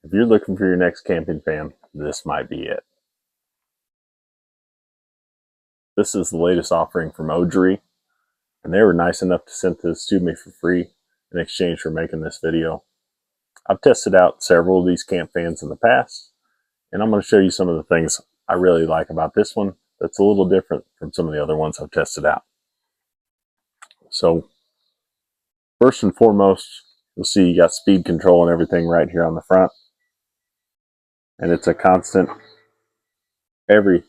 If you're looking for your next camping fan, this might be it. This is the latest offering from OGERY, and they were nice enough to send this to me for free in exchange for making this video. I've tested out several of these camp fans in the past, and I'm going to show you some of the things I really like about this one that's a little different from some of the other ones I've tested out. So first and foremost, you'll see you got speed control and everything right here on the front, and it's a constant. Every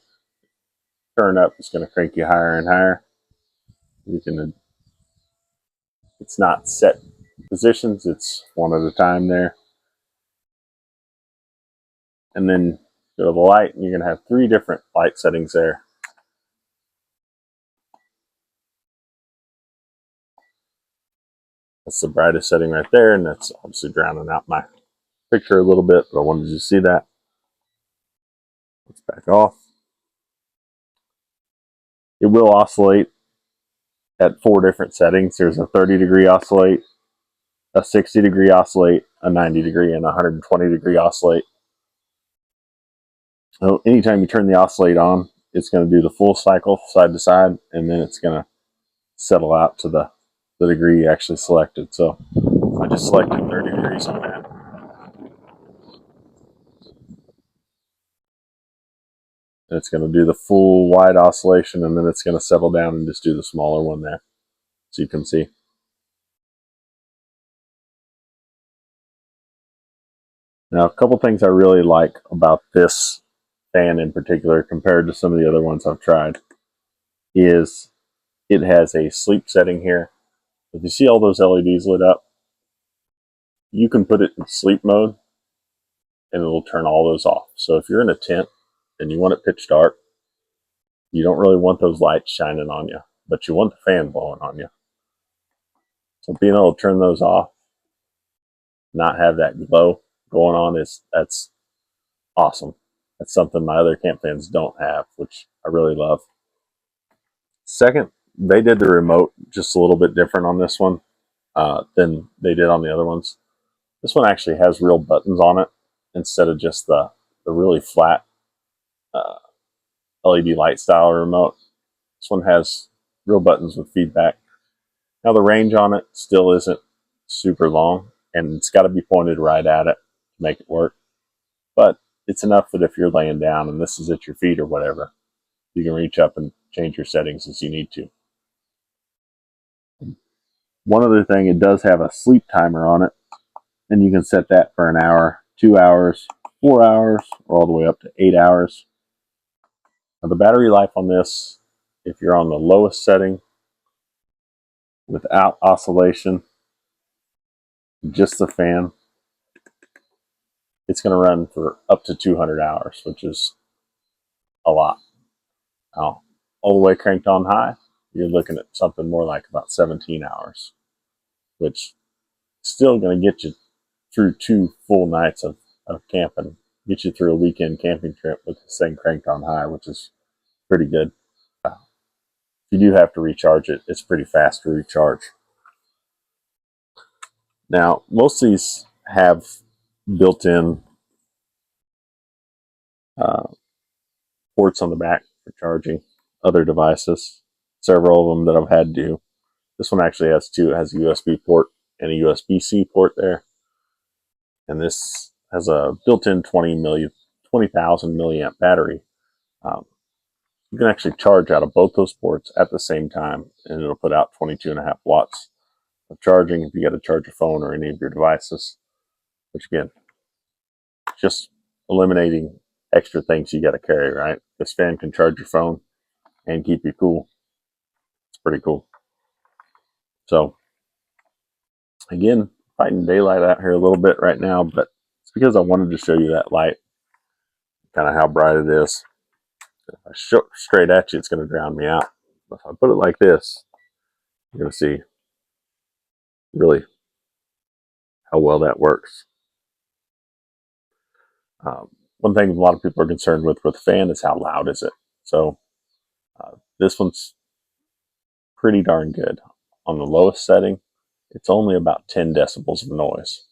turn up is going to crank you higher and higher. It's not set positions, it's one at a time there. And then go to the light, and you're going to have 3 different light settings there. That's the brightest setting right there, and that's obviously drowning out my picture a little bit, but I wanted you to see that. Let's back off. It will oscillate at 4 different settings. There's a 30-degree oscillate, a 60-degree oscillate, a 90-degree, and a 120-degree oscillate. So anytime you turn the oscillate on, it's going to do the full cycle side to side, and then it's going to settle out to the degree you actually selected. So I just selected 30 degrees on that. And it's going to do the full wide oscillation, and then it's going to settle down and just do the smaller one there, so you can see. Now, a couple things I really like about this fan in particular compared to some of the other ones I've tried is it has a sleep setting here. If you see all those LEDs lit up, you can put it in sleep mode and it'll turn all those off. So if you're in a tent and you want it pitch dark, you don't really want those lights shining on you, but you want the fan blowing on you. So being able to turn those off, not have that glow going on, that's awesome. That's something my other camp fans don't have, which I really love. Second, they did the remote just a little bit different on this one than they did on the other ones. This one actually has real buttons on it instead of just the really flat LED light style remote. This one has real buttons with feedback. Now the range on it still isn't super long, and it's got to be pointed right at it to make it work. But it's enough that if you're laying down and this is at your feet or whatever, you can reach up and change your settings as you need to. One other thing, it does have a sleep timer on it, and you can set that for an hour, 2 hours, 4 hours, or all the way up to 8 hours. Now the battery life on this, if you're on the lowest setting, without oscillation, just the fan, it's going to run for up to 200 hours, which is a lot. Now, all the way cranked on high, you're looking at something more like about 17 hours, which is still going to get you through 2 full nights of camping, get you through a weekend camping trip with this thing cranked on high, which is pretty good. If you do have to recharge it, it's pretty fast to recharge. Now, most of these have built-in ports on the back for charging other devices. Several of them that I've had do. This one actually has 2. It has a USB port and a USB-C port there. And this has a built-in 20,000 milliamp battery. You can actually charge out of both those ports at the same time, and it'll put out 22.5 watts of charging if you got to charge your phone or any of your devices. Which again, just eliminating extra things you got to carry, right? This fan can charge your phone and keep you cool. It's pretty cool. So again, fighting daylight out here a little bit right now, but it's because I wanted to show you that light, kind of how bright it is. If I show it straight at you, it's going to drown me out. But if I put it like this, you're going to see really how well that works. One thing a lot of people are concerned with the fan is how loud is it. So this one's pretty darn good. On the lowest setting, it's only about 10 decibels of noise.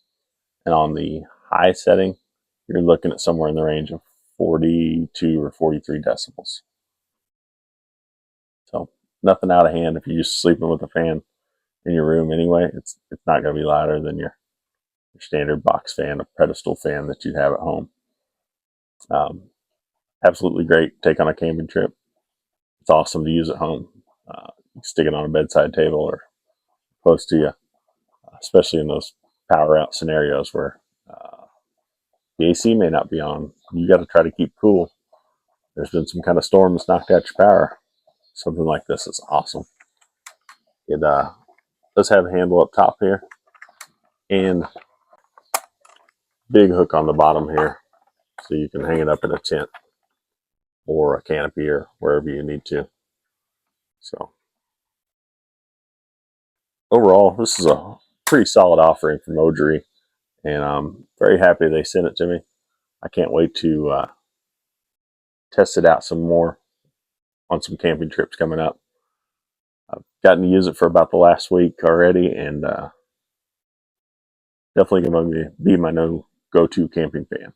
And on the high setting, you're looking at somewhere in the range of 42 or 43 decibels. So nothing out of hand. If you're just sleeping with a fan in your room anyway, it's not going to be louder than your standard box fan, a pedestal fan that you have at home. Absolutely great. Take on a camping trip. It's awesome to use at home. You stick it on a bedside table or close to you, especially in those power out scenarios where the AC may not be on. You got to try to keep cool. There's been some kind of storm that's knocked out your power. Something like this is awesome. It does have a handle up top here and big hook on the bottom here, so you can hang it up in a tent or a canopy or wherever you need to. So overall, this is a pretty solid offering from OGERY, and I'm very happy they sent it to me. I can't wait to test it out some more on some camping trips coming up. I've gotten to use it for about the last week already, and definitely going to be my new go-to camping fan.